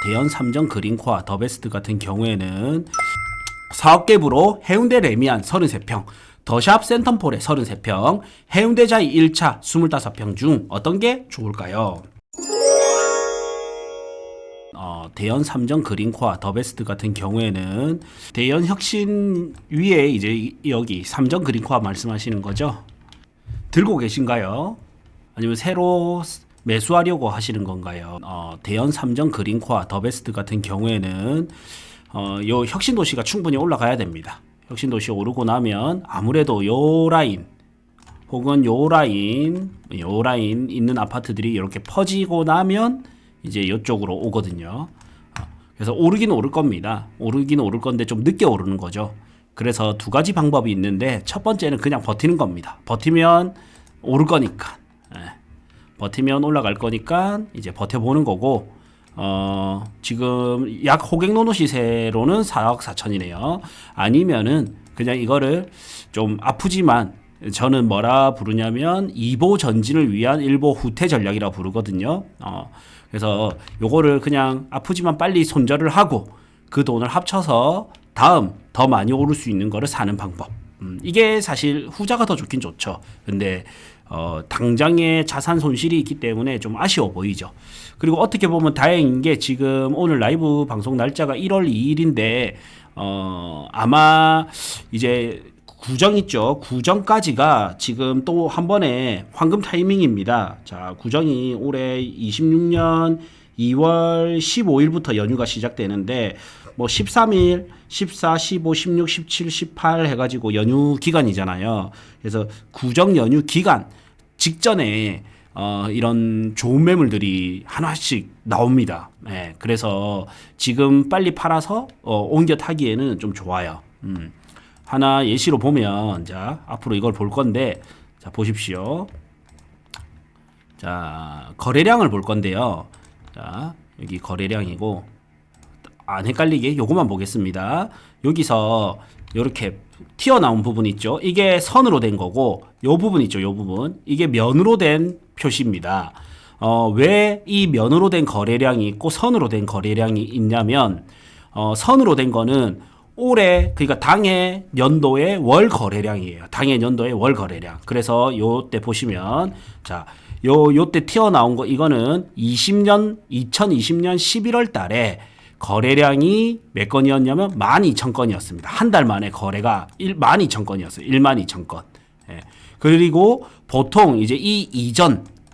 대연 삼정 그린코아 더베스트 같은 경우에는 사업계부로 해운대 레미안 33평, 더샵 센텀폴에 33평, 해운대자이 1차 25평 중 어떤 게 좋을까요? 대연 삼정 그린코아 더베스트 같은 경우에는 대연 혁신 위에 이제 여기 삼정 그린코아 말씀하시는 거죠? 들고 계신가요? 아니면 새로 매수하려고 하시는 건가요? 대연 삼정 그린코아 더베스트 같은 경우에는 요 혁신도시가 충분히 올라가야 됩니다. 혁신도시 오르고 나면 아무래도 요 라인 혹은 요 라인 있는 아파트들이 이렇게 퍼지고 나면 이제 이쪽으로 오거든요. 그래서 오르긴 오를 겁니다. 오르긴 오를 건데 좀 늦게 오르는 거죠. 그래서 두 가지 방법이 있는데 첫 번째는 그냥 버티는 겁니다. 버티면 오를 거니까. 버티면 올라갈 거니까 이제 버텨보는 거고, 지금 약 호갱노노 시세로는 4억 4천이네요. 아니면은 그냥 이거를 좀 아프지만 저는 뭐라 부르냐면 2보 전진을 위한 1보 후퇴 전략이라고 부르거든요. 그래서 요거를 그냥 아프지만 빨리 손절을 하고 그 돈을 합쳐서 다음 더 많이 오를 수 있는 거를 사는 방법. 이게 사실 후자가 더 좋긴 좋죠. 근데 당장의 자산 손실이 있기 때문에 좀 아쉬워 보이죠. 그리고 어떻게 보면 다행인 게 지금 오늘 라이브 방송 날짜가 1월 2일인데 아마 이제 구정 있죠. 구정까지가 지금 또 한 번에 황금 타이밍입니다. 자, 구정이 올해 26년 2월 15일부터 연휴가 시작되는데 뭐 13일, 14, 15, 16, 17, 18 해가지고 연휴 기간이잖아요. 그래서 구정 연휴 기간 직전에 이런 좋은 매물들이 하나씩 나옵니다. 네, 그래서 지금 빨리 팔아서 옮겨 타기에는 좀 좋아요. 하나 예시로 보면, 자, 앞으로 이걸 볼 건데, 자, 보십시오. 자, 거래량을 볼 건데요. 자, 여기 거래량이고, 안 헷갈리게 요것만 보겠습니다. 여기서 이렇게 튀어나온 부분 있죠. 이게 선으로 된 거고, 요 부분 있죠. 요 부분. 이게 면으로 된 표시입니다. 왜 이 면으로 된 거래량이 있고 선으로 된 거래량이 있냐면, 선으로 된 거는 올해, 그러니까 당해 연도의 월 거래량이에요. 당해 연도의 월 거래량. 그래서 요때 보시면, 자, 요때 튀어나온 거, 이거는 2020년 11월 달에 거래량이 몇 건이었냐면 12,000건이었습니다. 한 달 만에 거래가 12,000건이었어요. 12,000건. 예. 그리고 보통 이제 이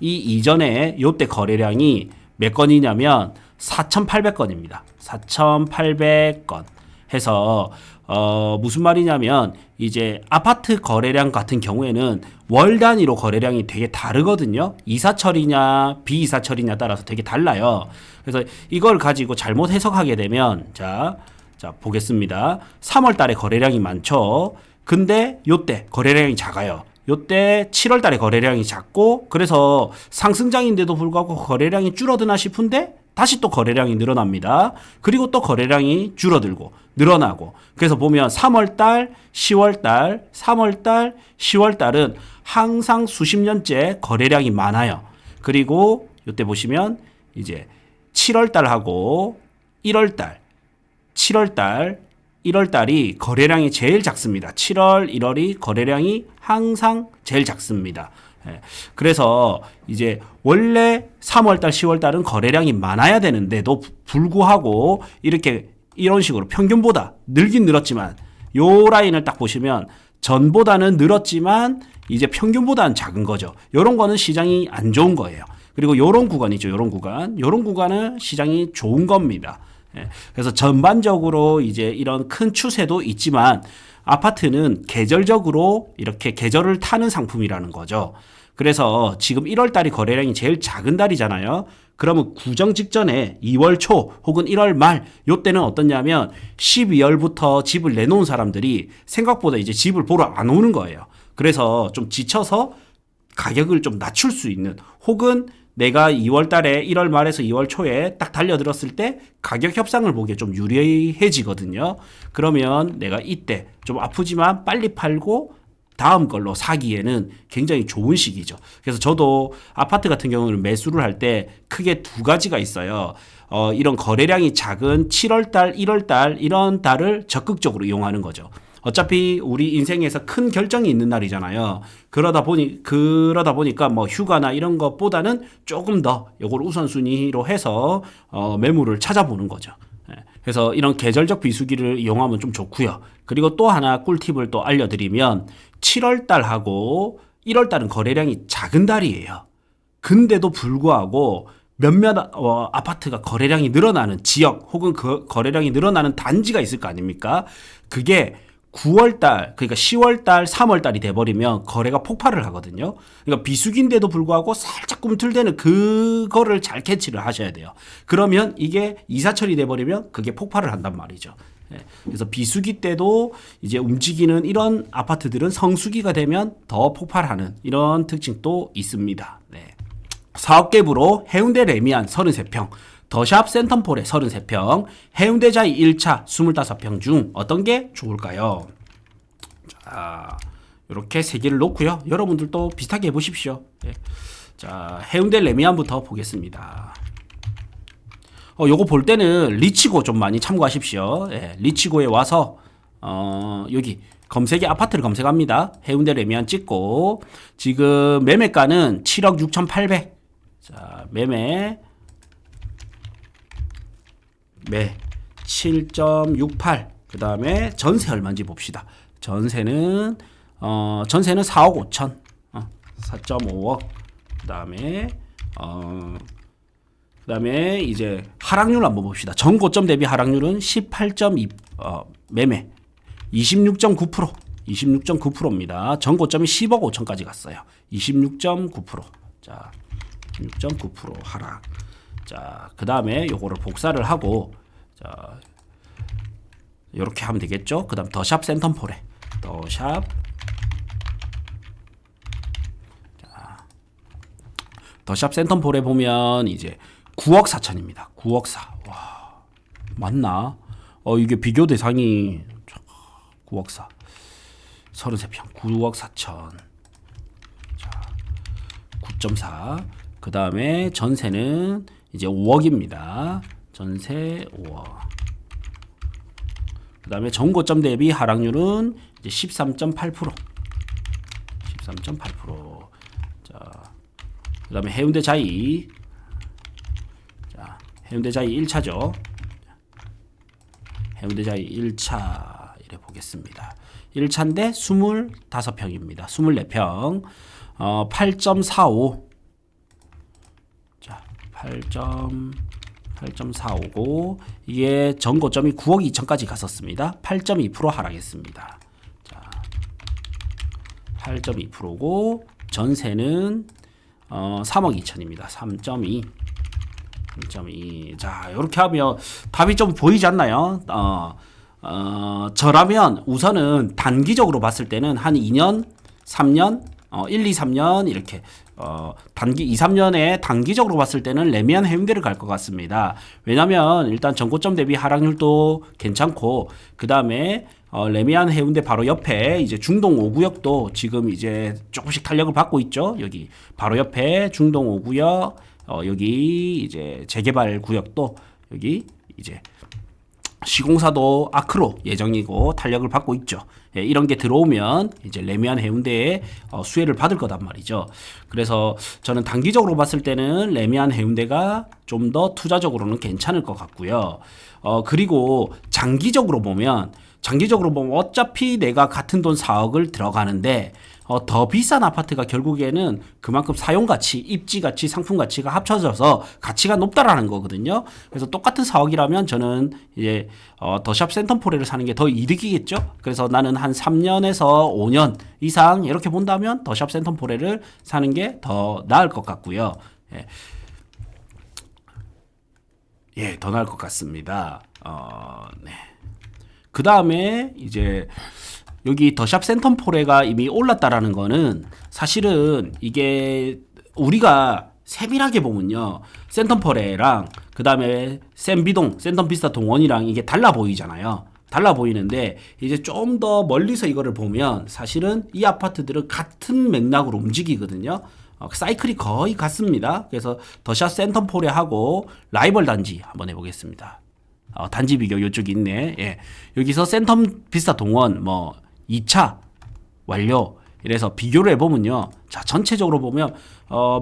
이전에 요때 거래량이 몇 건이냐면 4,800건입니다. 4,800건. 해서 무슨 말이냐면 이제 아파트 거래량 같은 경우에는 월 단위로 거래량이 되게 다르거든요. 이사철이냐 비이사철이냐 따라서 되게 달라요. 그래서 이걸 가지고 잘못 해석하게 되면 자 보겠습니다. 3월 달에 거래량이 많죠. 근데 요때 거래량이 작아요. 요때 7월 달에 거래량이 작고 그래서 상승장인데도 불구하고 거래량이 줄어드나 싶은데 다시 또 거래량이 늘어납니다. 그리고 또 거래량이 줄어들고 늘어나고 그래서 보면 3월달, 10월달, 3월달, 10월달은 항상 수십 년째 거래량이 많아요. 그리고 이때 보시면 이제 7월달하고 1월달, 7월달, 1월달이 거래량이 제일 작습니다. 7월, 1월이 거래량이 항상 제일 작습니다. 그래서 이제 원래 3월달, 10월달은 거래량이 많아야 되는데도 불구하고 이렇게 이런 식으로 평균보다 늘긴 늘었지만 요 라인을 딱 보시면 전보다는 늘었지만 이제 평균보다는 작은 거죠. 요런 거는 시장이 안 좋은 거예요. 그리고 요런 구간이죠. 요런 구간은 시장이 좋은 겁니다. 그래서 전반적으로 이제 이런 큰 추세도 있지만 아파트는 계절적으로 이렇게 계절을 타는 상품이라는 거죠. 그래서 지금 1월 달이 거래량이 제일 작은 달이잖아요. 그러면 구정 직전에 2월 초 혹은 1월 말 요때는 어떻냐면 12월부터 집을 내놓은 사람들이 생각보다 이제 집을 보러 안 오는 거예요. 그래서 좀 지쳐서 가격을 좀 낮출 수 있는 혹은 내가 2월 달에 1월 말에서 2월 초에 딱 달려들었을 때 가격 협상을 보기에 좀 유리해지거든요. 그러면 내가 이때 좀 아프지만 빨리 팔고 다음 걸로 사기에는 굉장히 좋은 시기죠. 그래서 저도 아파트 같은 경우는 매수를 할 때 크게 두 가지가 있어요. 이런 거래량이 작은 7월달, 1월달 이런 달을 적극적으로 이용하는 거죠. 어차피 우리 인생에서 큰 결정이 있는 날이잖아요. 그러다 보니까 뭐 휴가나 이런 것보다는 조금 더 이걸 우선순위로 해서 매물을 찾아보는 거죠. 그래서 이런 계절적 비수기를 이용하면 좀 좋고요. 그리고 또 하나 꿀팁을 또 알려드리면 7월 달하고 1월 달은 거래량이 작은 달이에요. 근데도 불구하고 몇몇 아파트가 거래량이 늘어나는 지역 혹은 그 거래량이 늘어나는 단지가 있을 거 아닙니까? 그게 9월달, 그러니까 10월달, 3월달이 돼버리면 거래가 폭발을 하거든요. 그러니까 비수기인데도 불구하고 살짝 꿈틀대는 그거를 잘 캐치를 하셔야 돼요. 그러면 이게 이사철이 돼버리면 그게 폭발을 한단 말이죠. 그래서 비수기 때도 이제 움직이는 이런 아파트들은 성수기가 되면 더 폭발하는 이런 특징도 있습니다. 네. 사업계부로 해운대 레미안 33평, 더샵 센텀폴에 33평, 해운대자이 1차 25평 중 어떤 게 좋을까요? 자, 이렇게 세 개를 놓고요. 여러분들도 비슷하게 해보십시오. 네. 자, 해운대 레미안부터 보겠습니다. 요거 볼 때는 리치고 좀 많이 참고하십시오. 네, 리치고에 와서 여기 검색에 아파트를 검색합니다. 해운대 레미안 찍고 지금 매매가는 7억 6,800. 자, 매매 7.68. 그 다음에 전세 얼마인지 봅시다. 전세는 4억 5천. 4.5억. 그 다음에 이제 하락률 한번 봅시다. 전고점 대비 하락률은 18.2, 매매 26.9%. 26.9%입니다. 전고점이 10억 5천까지 갔어요. 26.9%. 자, 26.9% 하락. 자, 그 다음에 요거를 복사를 하고, 자, 요렇게 하면 되겠죠? 그 다음 더샵 센텀폴에. 더샵. 자, 더샵 센텀폴에 보면 이제 9억 4천입니다. 9억 4. 와, 맞나? 이게 비교 대상이 9억 4. 33평. 9억 4천. 자, 9.4. 그 다음에 전세는 이제 5억입니다. 전세 5억. 그 다음에 전고점 대비 하락률은 이제 13.8%. 13.8%. 자, 그 다음에 해운대 자이. 자, 해운대 자이 1차죠. 해운대 자이 1차. 이래 보겠습니다. 1차인데 25평입니다. 24평. 8.45. 자, 8.45고 이게 전고점이 9억 2천까지 갔었습니다. 8.2% 하락했습니다. 자, 8.2%고 전세는 3억 2천입니다. 3.2. 3.2. 자, 이렇게 하면 답이 좀 보이지 않나요? 저라면 우선은 단기적으로 봤을 때는 한 2년, 3년, 1, 2, 3년 이렇게 단기 2, 3년에 단기적으로 봤을 때는 레미안 해운대를 갈 것 같습니다. 왜냐면 일단 전고점 대비 하락률도 괜찮고 그다음에 레미안 해운대 바로 옆에 이제 중동 5구역도 지금 이제 조금씩 탄력을 받고 있죠. 여기 바로 옆에 중동 5구역 여기 이제 재개발 구역도 여기 이제 시공사도 아크로 예정이고 탄력을 받고 있죠. 예, 이런 게 들어오면 이제 레미안 해운대에 수혜를 받을 거단 말이죠. 그래서 저는 단기적으로 봤을 때는 레미안 해운대가 좀 더 투자적으로는 괜찮을 것 같고요. 그리고 장기적으로 보면 어차피 내가 같은 돈 4억을 들어가는데 더 비싼 아파트가 결국에는 그만큼 사용가치, 입지가치, 상품가치가 합쳐져서 가치가 높다라는 거거든요. 그래서 똑같은 4억이라면 저는 이제 더샵 센텀포레를 사는 게 더 이득이겠죠. 그래서 나는 한 3년에서 5년 이상 이렇게 본다면 더샵 센텀포레를 사는 게 더 나을 것 같고요. 예, 더 나을 것 같습니다. 네. 그 다음에 이제 여기 더샵 센텀포레가 이미 올랐다라는 거는 사실은 이게 우리가 세밀하게 보면요. 센텀포레랑 그 다음에 센비동, 센텀비스타 동원이랑 이게 달라 보이잖아요. 달라 보이는데 이제 좀 더 멀리서 이거를 보면 사실은 이 아파트들은 같은 맥락으로 움직이거든요. 사이클이 거의 같습니다. 그래서 더샷 센텀포레하고 라이벌 단지 한번 해보겠습니다. 단지 비교 이쪽이 있네. 예. 여기서 센텀 비스타 동원 뭐 2차 완료 이래서 비교를 해보면요. 자, 전체적으로 보면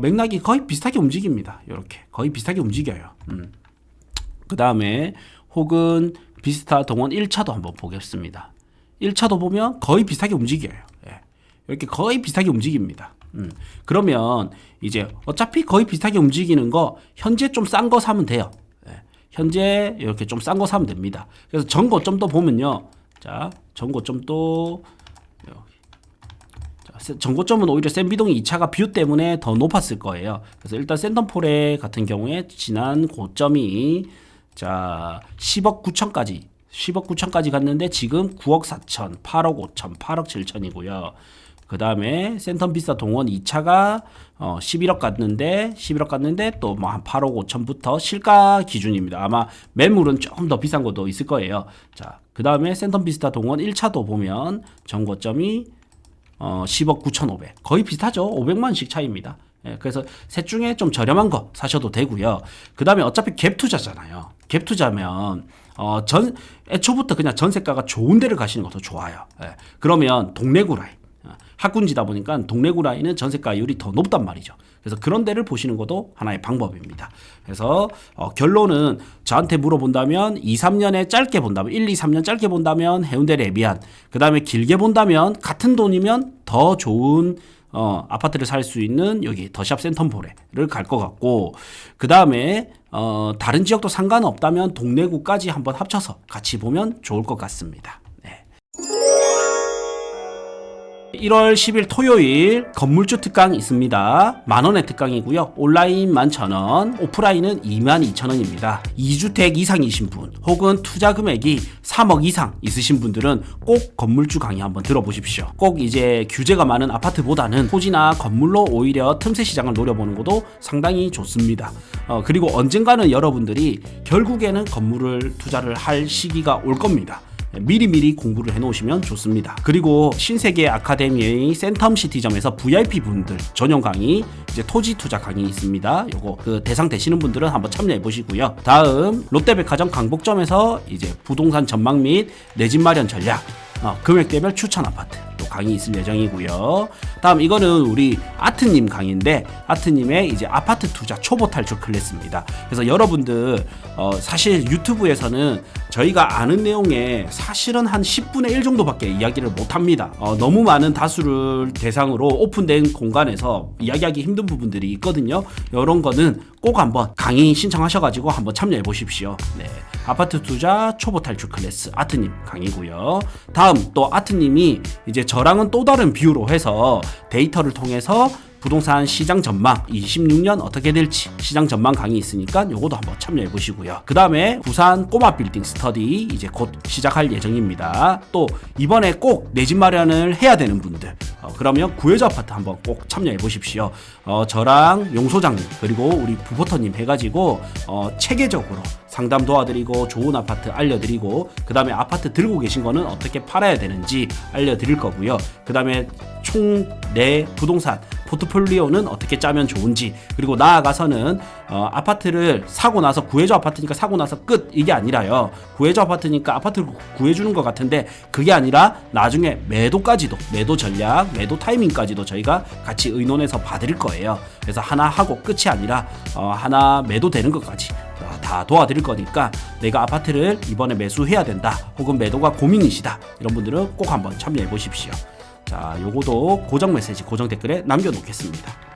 맥락이 거의 비슷하게 움직입니다. 이렇게 거의 비슷하게 움직여요. 그 다음에 혹은 비스타 동원 1차도 한번 보겠습니다. 1차도 보면 거의 비슷하게 움직여요. 예. 이렇게 거의 비슷하게 움직입니다. 그러면 이제 어차피 거의 비슷하게 움직이는 거 현재 좀 싼 거 사면 돼요. 예. 현재 이렇게 좀 싼 거 사면 됩니다. 그래서 전고점도 보면요. 자, 전고점도 전고점은 오히려 센비동이 2차가 뷰 때문에 더 높았을 거예요. 그래서 일단 센텀포레 같은 경우에 지난 고점이 자 10억 9천까지 갔는데 지금 9억 4천, 8억 5천, 8억 7천이고요. 그 다음에 센텀 비스타 동원 2차가 11억 갔는데 또 뭐 한 8억 5천부터 실가 기준입니다. 아마 매물은 조금 더 비싼 것도 있을 거예요. 자, 그 다음에 센텀 비스타 동원 1차도 보면 전고점이 10억 9,500 거의 비슷하죠. 500만원씩 차이입니다. 예, 그래서 셋 중에 좀 저렴한 거 사셔도 되고요. 그 다음에 어차피 갭 투자잖아요. 갭 투자면 애초부터 그냥 전세가가 좋은 데를 가시는 것도 좋아요. 예, 그러면 동래구 라인 학군지다 보니까 동래구 라인은 전세가율이 더 높단 말이죠. 그래서 그런 데를 보시는 것도 하나의 방법입니다. 그래서 결론은 저한테 물어본다면 2, 3년에 짧게 본다면 1, 2, 3년 짧게 본다면 해운대 레비안, 그 다음에 길게 본다면 같은 돈이면 더 좋은 아파트를 살 수 있는 여기 더샵 센텀포레를 갈 것 같고, 그 다음에 다른 지역도 상관없다면 동래구까지 한번 합쳐서 같이 보면 좋을 것 같습니다. 1월 10일 토요일 건물주 특강 있습니다. 만원의 특강이고요. 온라인 11,000원, 오프라인은 22,000원입니다. 2주택 이상이신 분 혹은 투자 금액이 3억 이상 있으신 분들은 꼭 건물주 강의 한번 들어보십시오. 꼭 이제 규제가 많은 아파트보다는 토지나 건물로 오히려 틈새 시장을 노려보는 것도 상당히 좋습니다. 그리고 언젠가는 여러분들이 결국에는 건물을 투자를 할 시기가 올 겁니다. 미리미리 공부를 해놓으시면 좋습니다. 그리고 신세계 아카데미의 센텀시티점에서 VIP 분들 전용 강의, 이제 토지 투자 강의 있습니다. 요거 그 대상 되시는 분들은 한번 참여해 보시고요. 다음 롯데백화점 강북점에서 이제 부동산 전망 및 내 집 마련 전략, 금액대별 추천 아파트 또 강의 있을 예정이고요. 다음 이거는 우리 아트님 강의인데, 아트님의 이제 아파트 투자 초보 탈출 클래스입니다. 그래서 여러분들 사실 유튜브에서는 저희가 아는 내용에 사실은 한 10분의 1 정도밖에 이야기를 못합니다. 너무 많은 다수를 대상으로 오픈된 공간에서 이야기하기 힘든 부분들이 있거든요. 이런 거는 꼭 한번 강의 신청하셔가지고 한번 참여해 보십시오. 네, 아파트 투자 초보 탈출 클래스 아트님 강의고요. 다음 또 아트님이 이제 저랑은 또 다른 뷰로 해서 데이터를 통해서 부동산 시장 전망 26년 어떻게 될지 시장 전망 강의 있으니까 요것도 한번 참여해 보시고요. 그 다음에 부산 꼬마 빌딩 스터디 이제 곧 시작할 예정입니다. 또 이번에 꼭 내 집 마련을 해야 되는 분들 그러면 구해줘 아파트 한번 꼭 참여해 보십시오. 저랑 용소장님 그리고 우리 부포터님 해가지고 체계적으로 상담 도와드리고 좋은 아파트 알려드리고, 그 다음에 아파트 들고 계신 거는 어떻게 팔아야 되는지 알려드릴 거고요. 그 다음에 총 내 부동산 포트폴리오는 어떻게 짜면 좋은지, 그리고 나아가서는 아파트를 사고 나서 구해줘 아파트니까 사고 나서 끝 이게 아니라요. 구해줘 아파트니까 아파트를 구해주는 것 같은데 그게 아니라 나중에 매도까지도, 매도 전략, 매도 타이밍까지도 저희가 같이 의논해서 봐드릴 거예요. 그래서 하나 하고 끝이 아니라 하나 매도되는 것까지 다 도와드릴 거니까 내가 아파트를 이번에 매수해야 된다 혹은 매도가 고민이시다 이런 분들은 꼭 한번 참여해 보십시오. 자, 요거도 고정 메시지 고정 댓글에 남겨놓겠습니다.